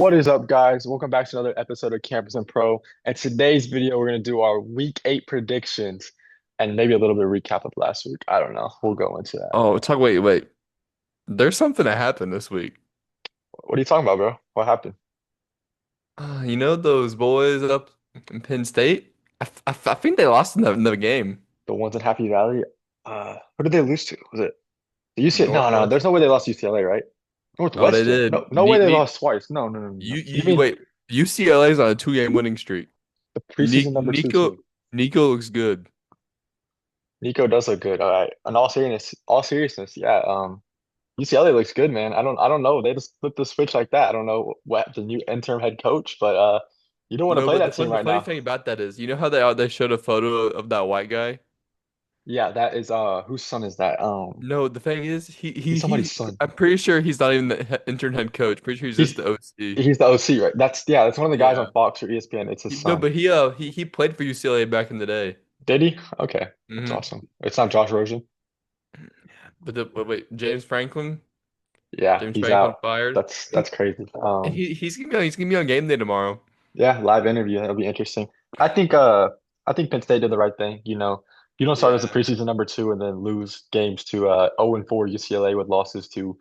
What is up, guys? Welcome back to another episode of Campus and Pro. And today's video, we're going to do our week 8 predictions and maybe a little bit of recap of last week. I don't know. We'll go into that. Oh, wait. There's something that happened this week. What are you talking about, bro? What happened? You know those boys up in Penn State? I think they lost in the game. The ones in Happy Valley? Who did they lose to? Was it the UCLA? No. There's Northwest. no way they lost UCLA, right? Oh, they Northwestern. did. No way they lost twice. No. You mean Wait. UCLA's on a two-game winning streak. the preseason number two Nico team? Nico looks good. Nico does look good. All right. In all seriousness, yeah. UCLA looks good, man. I don't know. They just flipped the switch like that. I don't know what the new interim head coach, but you don't want to No, play but that team the right funny now. thing about that is, you know how they showed a photo of that white guy? Yeah, that is whose son is that? No, the thing is, He's somebody's son. I'm pretty sure he's not even the intern head coach. Pretty sure he's just He's the OC. he's the OC, right? That's one of the guys on Yeah. Fox or ESPN. It's his No, son. but he played for UCLA back in the day. Did he? Okay. That's Hmm. awesome. It's not Josh Rosen. But wait, Yeah, James he's Franklin out. fired. That's crazy. He's gonna be on game day tomorrow. Yeah, live interview. That'll be interesting. I think I think Penn State did the right thing. You don't start as a Yeah, preseason number two and then lose games to 0-4 UCLA with losses to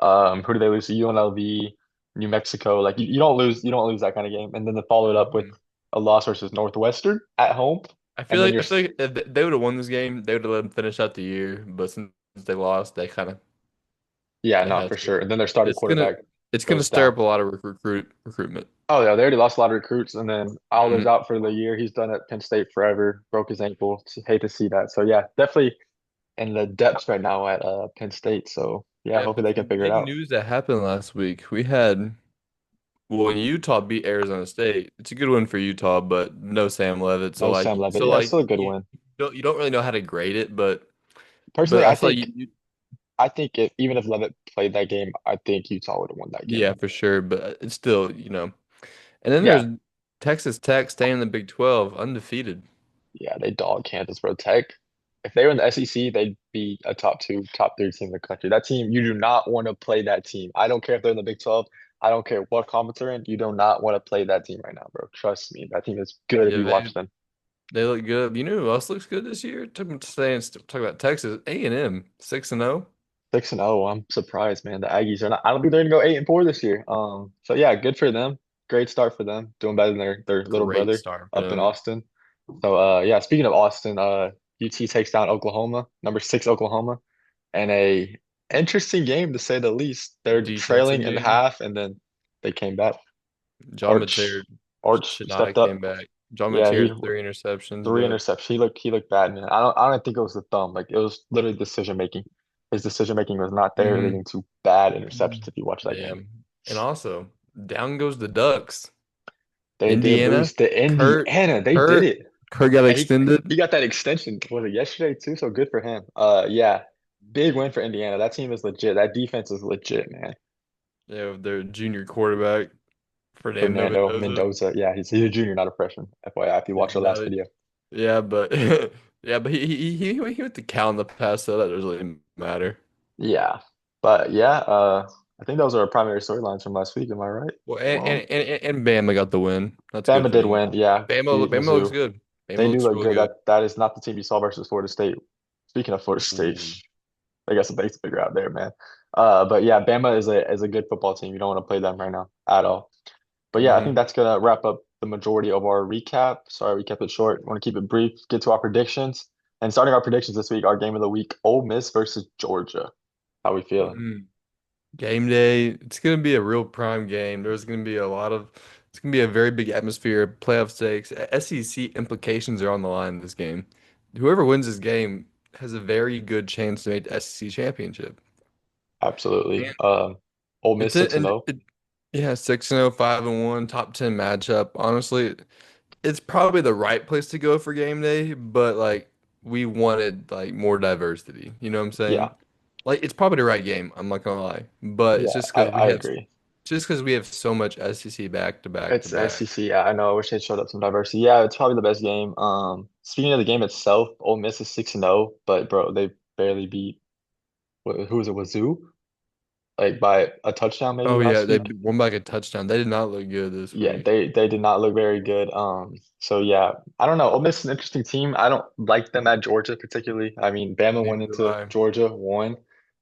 who do they lose to? UNLV, New Mexico. Like you don't lose that kind of game. And then to follow it up with mhm. a loss versus Northwestern at home. And then I you're feel like if they would have won this game, they would have let them finish out the year. But since they lost, yeah, they no, had for to. sure. And then their starting It's gonna quarterback it's gonna goes stir down. up a lot of recruitment. Oh yeah, they already lost a lot of recruits, and then Alder's Mhm. out for the year. He's done at Penn State forever. Broke his ankle. Hate to see that. So yeah, definitely in the depths right now at Penn State. So yeah, Yeah, hopefully but they can some figure it big out. news that happened last week. When Utah beat Arizona State, it's a good win for Utah, but no Sam Levitt. No Sam Levitt. Yeah, it's still a good win. You don't really know how to grade it, Personally, but I I feel like think I think even if Levitt played that game, I think Utah would have won that game. yeah, for sure. But it's still, And then Yeah, there's Texas Tech staying in the Big 12 undefeated. yeah, they dog Kansas, bro. Tech. If they were in the SEC, they'd be a top two, top three team in the country. That team, you do not want to play that team. I don't care if they're in the Big 12. I don't care what conference they're in. You do not want to play that team right now, bro. Trust me. That team is good if Yeah, you watch them. they look good. You know who else looks good this year? Talk about Texas A&M 6-0. 6-0. I'm surprised, man. The Aggies are not. I don't think they're gonna go 8-4 this year. So yeah, good for them. Great start for them. Doing better than their little Great brother start for up in them. Austin. So yeah, speaking of Austin, UT takes down Oklahoma, number 6 Oklahoma, and a interesting game to say the least. They're trailing Defensive in game. half, and then they came back. John Arch, Mateer Arch should not stepped have came up. back. John Yeah, Mateer he three interceptions, three but interceptions. He looked bad, man. I don't think it was the thumb. Like it was literally decision making. His decision making was not there, hmm leading to bad interceptions. If you watch that yeah. game, And also, down goes the Ducks. they did Indiana, lose to Kurt, Indiana. They did Kurt, it, Kurt got and he extended. got that extension. Was it yesterday too? So good for him. Yeah, big win for Indiana. That team is legit. That defense is legit, man. Yeah, their junior quarterback, Fernando Fernando Mendoza. Mendoza. Yeah, he's a junior, not a freshman. FYI, if you watch the last No, video. yeah, but yeah, but he went to Cal in the past, so that doesn't really matter. Yeah, but yeah, I think those are our primary storylines from last week. Am I right? Well, Well, and Bama got the win. That's good Bama for did them. win. Yeah, beat Bama looks Mizzou. good. Bama They do looks look really good. good. That is not the team you saw versus Florida State. Speaking of Florida State, Ooh. they got some things to figure out there, man. But yeah, Bama is a good football team. You don't want to play them right now at all. But yeah, I think Hmm. that's gonna wrap up the majority of our recap. Sorry, we kept it short. Want to keep it brief. Get to our predictions. And starting our predictions this week, our game of the week: Ole Miss versus Georgia. How we feeling? Game day. It's gonna be a real prime game. It's gonna be a very big atmosphere, playoff stakes. SEC implications are on the line in this game. Whoever wins this game has a very good chance to make the SEC championship. Absolutely. And Ole Miss it's 6 a, and and 0. it, yeah, 6-0, 5-1, top 10 matchup. Honestly, it's probably the right place to go for game day, but like we wanted like more diversity. You know what I'm saying? Yeah, Like it's probably the right game. I'm not gonna lie, but yeah, I agree. just because we have so much SEC back to back to It's back. SEC. Yeah, I know. I wish they showed up some diversity. Yeah, it's probably the best game. Speaking of the game itself, Ole Miss is 6 and 0, but bro, they barely beat who was it? Wazoo? like by a touchdown maybe Oh yeah, last they week. won by like a touchdown. They did not look good this Yeah, week. they did not look very good. So yeah, I don't know. Ole Miss is an interesting team. I don't like them at Georgia particularly. I mean, Bama Neither went do into I. Georgia, won.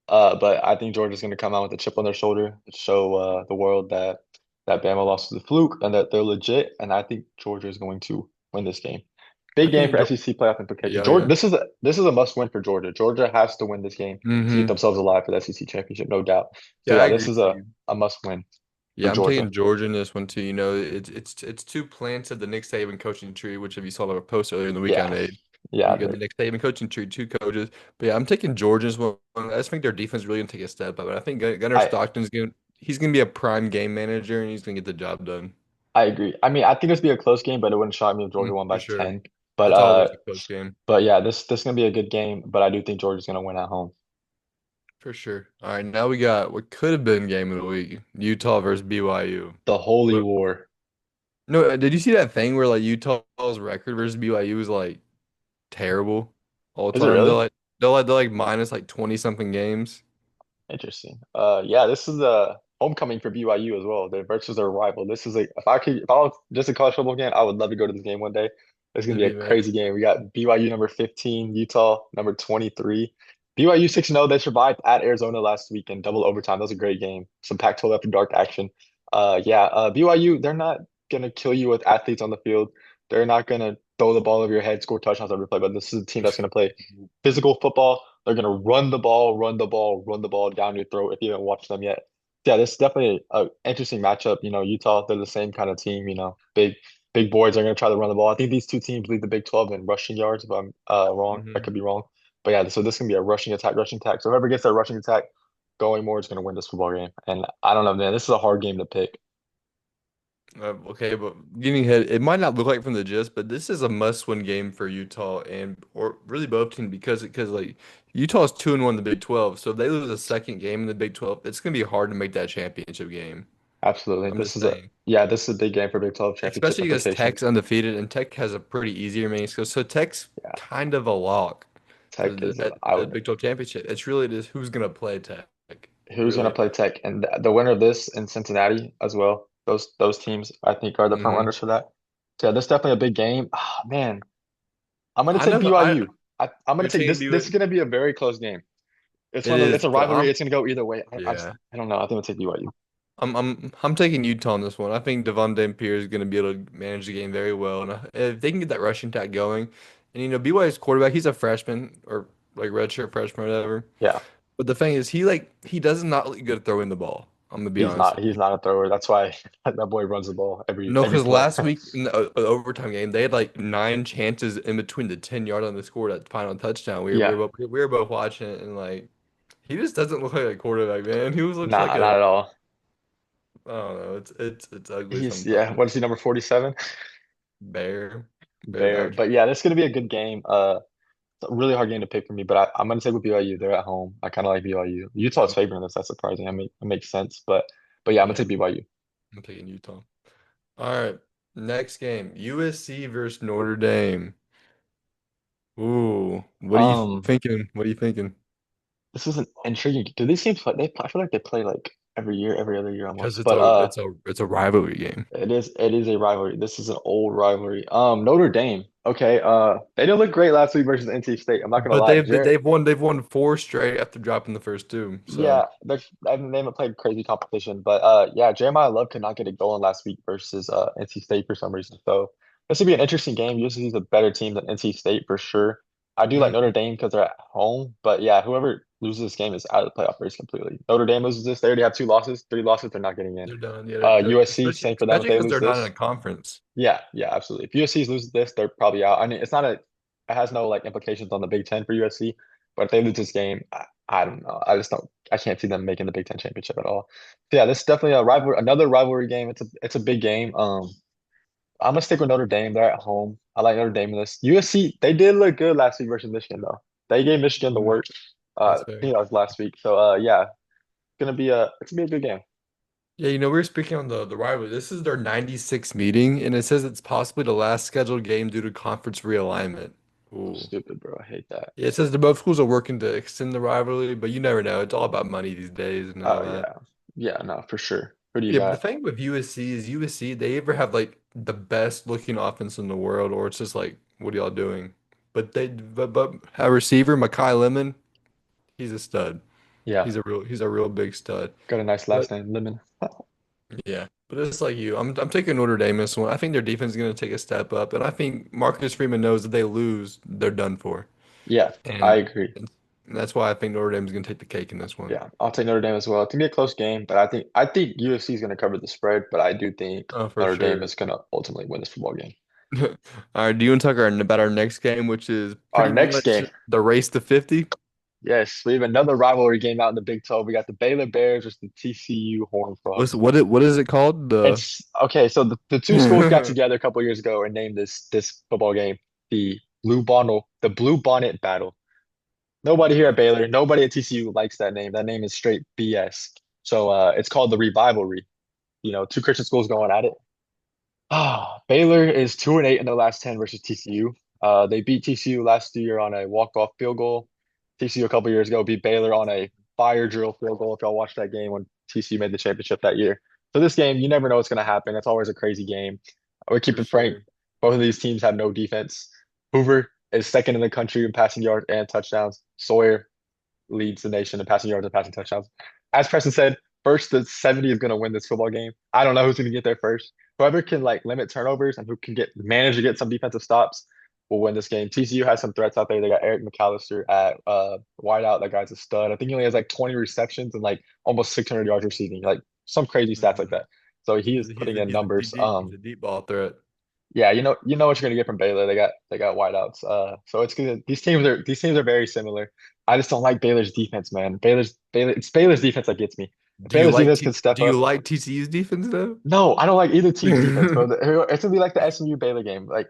But I think Georgia's going to come out with a chip on their shoulder to show the world that Bama lost to the fluke and that they're legit. And I think Georgia is going to win this game. I Big game think for Georgia, SEC playoff implication. yeah, Georgia, yeah. this is a must win for Georgia. Georgia has to win this game to keep Mm-hmm. themselves alive for the SEC championship, no doubt. So Yeah, I yeah, this agree is with you. a must win for Yeah, I'm Georgia. taking Georgia in this one too. You know, it's two plants of the Nick Saban coaching tree, which if you saw the post earlier in the week I Yeah, made, yeah, you got the Nick Saban coaching tree, two coaches. But yeah, I'm taking Georgia as well. I just think their defense is really gonna take a step up. And I think Gunnar I Stockton's gonna he's gonna be a prime game manager and he's gonna get the job done. I agree. I mean, I think this would be a close game, but it wouldn't shock me if Georgia won For by sure. 10. But It's always uh, a close game. but yeah, this is gonna be a good game. But I do think Georgia's gonna win at home. For sure. All right, now we got what could have been game of the week. Utah versus BYU. The Holy What War. no, did you see that thing where like Utah's record versus BYU was like terrible all the Is it time? really? They're like minus like 20 something games. Interesting. Yeah, this is a homecoming for BYU as well. They're versus their rival. This is like if I was just a college football game, I would love to go to this game one day. It's gonna It'd be a be crazy amazing. game. We got BYU number 15, Utah number 23. BYU 6-0. They survived at Arizona last week in double overtime. That was a great game. Some Pac-12 after dark action. BYU, they're not gonna kill you with athletes on the field. They're not gonna throw the ball over your head, score touchdowns every play, but this is a team that's gonna play physical football. They're gonna run the ball, run the ball, run the ball down your throat if you haven't watched them yet. Yeah, this is definitely an interesting matchup. Utah, they're the same kind of team, big boys are gonna try to run the ball. I think these two teams lead the Big 12 in rushing yards, if I'm wrong. I Hmm. could be wrong. But yeah, so this is gonna be a rushing attack, rushing attack. So whoever gets their rushing attack going more is gonna win this football game. And I don't know, man. This is a hard game to pick. Okay, but getting ahead, it might not look like from the gist, but this is a must-win game for Utah and or really both teams because like Utah's 2-1 in the Big 12, so if they lose a second game in the Big 12, it's gonna be hard to make that championship game. Absolutely. I'm This just is a saying. yeah, this is a big game for Big 12 championship Especially because implications. Tech's undefeated and Tech has a pretty easy remaining schedule. So Tech's Yeah, kind of a lock for Tech is I the would Big 12 championship. It's really just who's gonna play Tech. It who's going really to play Tech, and the winner of this in Cincinnati as well. Those teams I think are the front hmm runners for that. So yeah, this is definitely a big game. Ah, man, I'm going to I take know I BYU. I'm going you're to take taking this. This is BYU. going to be a very close game. It is, It's a but rivalry. It's going to go either way. yeah. I don't know. I think I'll take BYU. I'm taking Utah on this one. I think Devon Dampier is going to be able to manage the game very well, and if they can get that rushing attack going, and BYU's quarterback, he's a freshman or like redshirt freshman or whatever. Yeah, But the thing is, he does not look good at throwing the ball. I'm gonna be honest with he's you. not a thrower. That's why that boy runs the ball No, every because play. last week in the overtime game, they had like 9 chances in between the 10 yard line to score that final touchdown. Yeah, We were both watching it, and like he just doesn't look like a quarterback, man. He looks like nah, a not at all. I don't know. It's ugly He's yeah. sometimes. What is he, number 47? Bear There. Boucher. But yeah, this is going to be a good game. It's a really hard game to pick for me, but I'm going to take with BYU. They're at home. I kind of like BYU. Utah's favoring this. That's surprising. It makes sense, but yeah, I'm going Yeah, to take BYU. I'm taking Utah. All right, next game: USC versus Notre Dame. Ooh, what are you Um, thinking? What are you thinking? this is an intriguing. Do these teams play? I feel like they play like every year, every other year Because almost. But it's a rivalry game. it is a rivalry. This is an old rivalry. Notre Dame. Okay. They didn't look great last week versus NC State. I'm not gonna But lie. they've won four straight after dropping the first two. So Yeah, I mean, they haven't played crazy competition, but yeah, Jeremiah Love could not get it going last week versus NC State for some reason. So this would be an interesting game. USC is a better team than NC State for sure. I do like mm, Notre Dame because they're at home, but yeah, whoever loses this game is out of the playoff race completely. Notre Dame loses this, they already have 2 losses, 3 losses, they're not getting in. they're done. Yeah, USC, especially same for them if they because lose they're not in a this. conference. Yeah, yeah, absolutely. If USC loses this, they're probably out. I mean, it has no like implications on the Big Ten for USC, but if they lose this game, I don't know. I can't see them making the Big Ten championship at all. So yeah, this is definitely another rivalry game. It's a big game. I'm gonna stick with Notre Dame. They're at home. I like Notre Dame in this. USC, they did look good last week versus Michigan though. They gave Michigan the Mhm. work. That's I fair. think that was last week. So yeah, it's gonna be a good game. Yeah, we were speaking on the rivalry. This is their 96th meeting, and it says it's possibly the last scheduled game due to conference realignment. Ooh. Stupid, bro. I hate that. Yeah, it says that both schools are working to extend the rivalry, but you never know. It's all about money these days and all Oh that. yeah. Yeah, no, for sure. Who do you Yeah, but the got? thing with USC is USC, they either have like the best looking offense in the world, or it's just like, what are y'all doing? But a receiver, Makai Lemon, he's a stud. Yeah. He's a real big stud. Got a nice But last name, Lemon. yeah, but it's like you. I'm taking Notre Dame this one. I think their defense is going to take a step up, and I think Marcus Freeman knows that they lose, they're done for, Yeah, I and, agree. and that's why I think Notre Dame is going to take the cake in this one. Yeah, I'll take Notre Dame as well. It's gonna be a close game, but I think USC is gonna cover the spread, but I do think Oh, for Notre Dame sure. is gonna ultimately win this football game. All right, do you want to talk about our next game, which is Our pretty next much game, the race to 50? yes, we have another rivalry game out in the Big 12. We got the Baylor Bears versus the TCU Horned Frogs. What is it called? The It's okay. So the two schools got together a couple years ago and named this football game the Blue Bonnet Battle. Nobody here at Baylor, nobody at TCU likes that name. That name is straight BS. So it's called the Revivalry. Two Christian schools going at it. Baylor is 2-8 in their last 10 versus TCU. They beat TCU last year on a walk-off field goal. TCU a couple years ago beat Baylor on a fire drill field goal. If y'all watched that game when TCU made the championship that year. So this game, you never know what's going to happen. It's always a crazy game. We keep for it frank. sure. Both of these teams have no defense. Hoover is second in the country in passing yards and touchdowns. Sawyer leads the nation in passing yards and passing touchdowns. As Preston said, first the 70 is going to win this football game. I don't know who's going to get there first. Whoever can like limit turnovers and who can get manage to get some defensive stops will win this game. TCU has some threats out there. They got Eric McAllister at wideout. That guy's a stud. I think he only has like 20 receptions and like almost 600 yards receiving, like some crazy stats like Mhm. that. So he is He's putting in numbers. he's a deep ball threat. Yeah, you know what you're gonna get from Baylor. They got wideouts. So it's gonna these teams are very similar. I just don't like Baylor's defense, man. It's Baylor's defense that gets me. If Baylor's defense can step Do you up. like TCU's defense though? No, I don't like either team's defense, bro. It's gonna be like the SMU Baylor game, like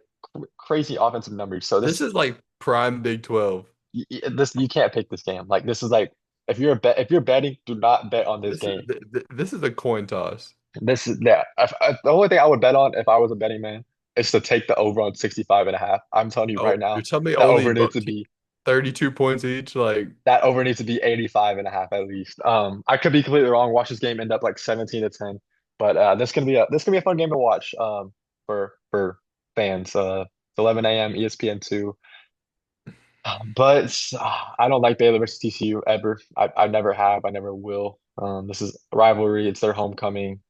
crazy offensive numbers. So This is like prime Big 12. this you can't pick this game. Like this is like if you're betting, do not bet on this game. This is a coin toss. This is yeah. The only thing I would bet on if I was a betting man is to take the over on 65 and a half. I'm telling you Oh, right now, you're telling me that only over needs to be 32 points each? Like, that over needs to be 85 and a half at least. I could be completely wrong. Watch this game end up like 17-10. But this gonna be a fun game to watch for fans. It's 11 a.m. ESPN2. But I don't like Baylor versus TCU ever. I never have. I never will. This is a rivalry. It's their homecoming.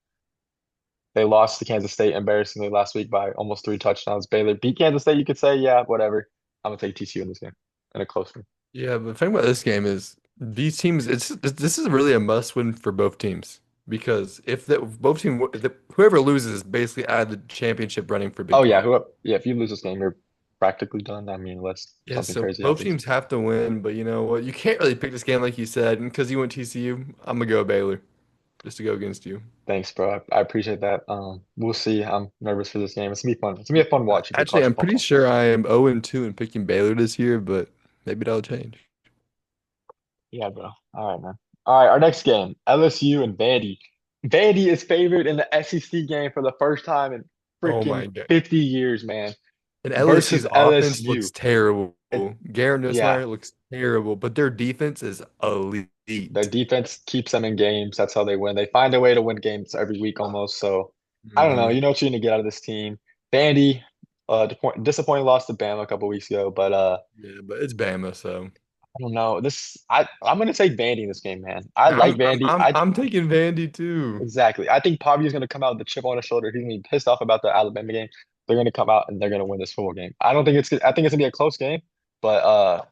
They lost to Kansas State embarrassingly last week by almost 3 touchdowns. Baylor beat Kansas State. You could say, yeah, whatever. I'm gonna take TCU in this game in a close one. yeah, but the thing about this game is these teams, this is really a must win for both teams because if both team, whoever loses is basically out of the championship running for Big Oh yeah, 12. who? Yeah, if you lose this game, you're practically done. I mean, unless Yeah, something so crazy both happens. teams have to win, but you know what? You can't really pick this game like you said, and because you went TCU, I'm gonna go Baylor just to go against you. Thanks, bro. I appreciate that. We'll see. I'm nervous for this game. It's gonna be fun. It's gonna be a fun watch if you're a Actually, college I'm football pretty fan. sure I am 0-2 in picking Baylor this year, but maybe that'll change. Yeah, bro. All right, man. All right, our next game, LSU and Vandy. Vandy is favored in the SEC game for the first time in Oh freaking my God. 50 years, man. And Versus LSU's offense LSU. looks terrible. It, Garrett yeah, Nussmeier looks terrible, but their defense is their elite. defense keeps them in games. That's how they win. They find a way to win games every week almost. So I don't know. Hmm. You know what you're gonna get out of this team. Vandy, disappointing loss to Bama a couple weeks ago, but Yeah, but it's Bama, so I don't know. I'm gonna say Vandy in this game, man. I like Vandy. I'm taking Vandy too. Exactly. I think Pavia is gonna come out with a chip on his shoulder. He's gonna be pissed off about the Alabama game. They're gonna come out and they're gonna win this football game. I think it's gonna be a close game, but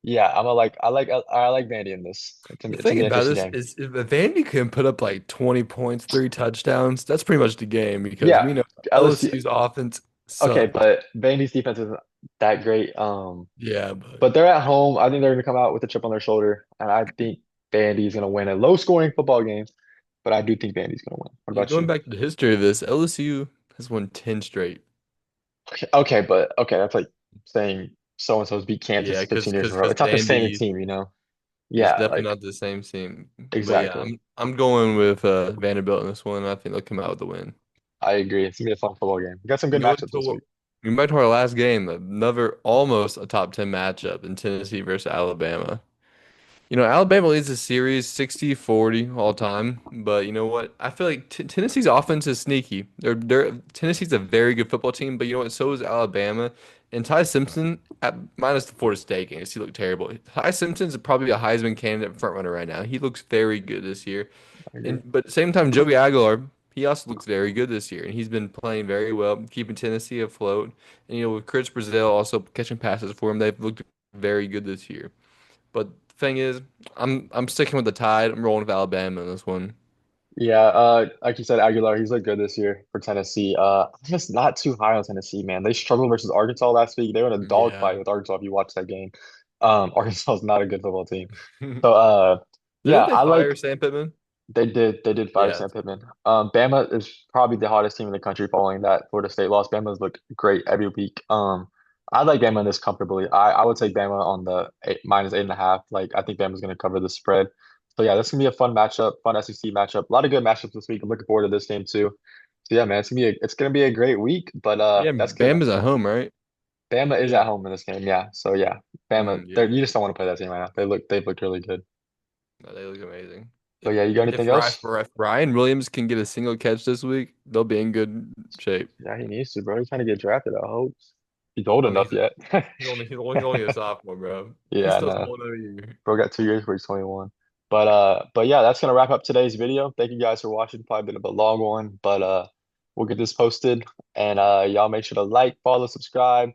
yeah, I like Vandy in this. The It's gonna thing be an about interesting this game. is if Vandy can put up like 20 points, 3 touchdowns, that's pretty much the game because Yeah, we know LSU. LSU's offense Okay, sucks. but Vandy's defense isn't that great. Yeah, but But they're at home. I think they're gonna come out with a chip on their shoulder, and I think Vandy's gonna win a low-scoring football game. But I do think Vandy's gonna win. What yeah, about going you? back to the history of this, LSU has won 10 straight. Okay, but okay, that's like saying so and so's beat Yeah, Kansas because 15 years because in a row. because It's not the same Vandy team, you know? is Yeah, definitely like not the same team. But yeah, exactly. I'm going with Vanderbilt in this one. I think they'll come out with the win. I agree. It's gonna be a fun football game. We got some good Going matchups this to week. We back to our last game, another almost a top 10 matchup in Tennessee versus Alabama. Alabama leads the series 60-40 all time, but you know what? I feel like t Tennessee's offense is sneaky. Tennessee's a very good football team, but you know what? So is Alabama. And Ty Simpson, at minus the Florida State games, he looked terrible. Ty Simpson's probably a Heisman candidate front runner right now. He looks very good this year. I agree. And but at the same time, Joey Aguilar, he also looks very good this year, and he's been playing very well, keeping Tennessee afloat. And with Chris Brazil also catching passes for him, they've looked very good this year. But the thing is, I'm sticking with the Tide. I'm rolling with Alabama in this one. Yeah, like you said, Aguilar, he's looked good this year for Tennessee. I'm just not too high on Tennessee, man. They struggled versus Arkansas last week. They were in a Yeah. dogfight with Arkansas if you watch that game. Arkansas is not a good football team. So yeah, Didn't they I fire like Sam Pittman? they did fire Yeah. Sam Pittman. Bama is probably the hottest team in the country following that Florida State loss. Bama's looked great every week. I like Bama in this comfortably. I would take Bama on the minus 8.5. Like I think Bama's gonna cover the spread. So yeah, this is gonna be a fun matchup, fun SEC matchup. A lot of good matchups this week. I'm looking forward to this game too. So yeah, man, it's gonna be a great week. But Yeah, that's good. Bama's at home, right? Bama is Yeah. at home in this game. Yeah. So yeah, Bama. Yeah. You just don't want to play that team right now. They've looked really good. No, they look amazing. But If yeah, you got anything if else? Ryan Williams can get a single catch this week, they'll be in good shape. Yeah, he needs to, bro. He's trying to get drafted, I hope. He's old I mean, enough yet. he's only a sophomore, bro. He's Yeah, I still know. small another year. Bro got 2 years before he's 21. But yeah, that's gonna wrap up today's video. Thank you guys for watching. Probably been a bit long one, but we'll get this posted. And y'all make sure to like, follow, subscribe,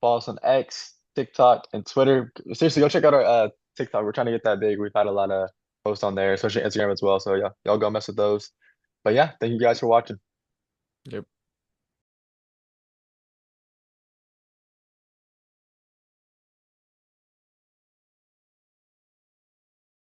follow us on X, TikTok, and Twitter. Seriously, go check out our TikTok. We're trying to get that big. We've had a lot of posts on there, especially Instagram as well. So yeah, y'all go mess with those. But yeah, thank you guys for watching. Yep.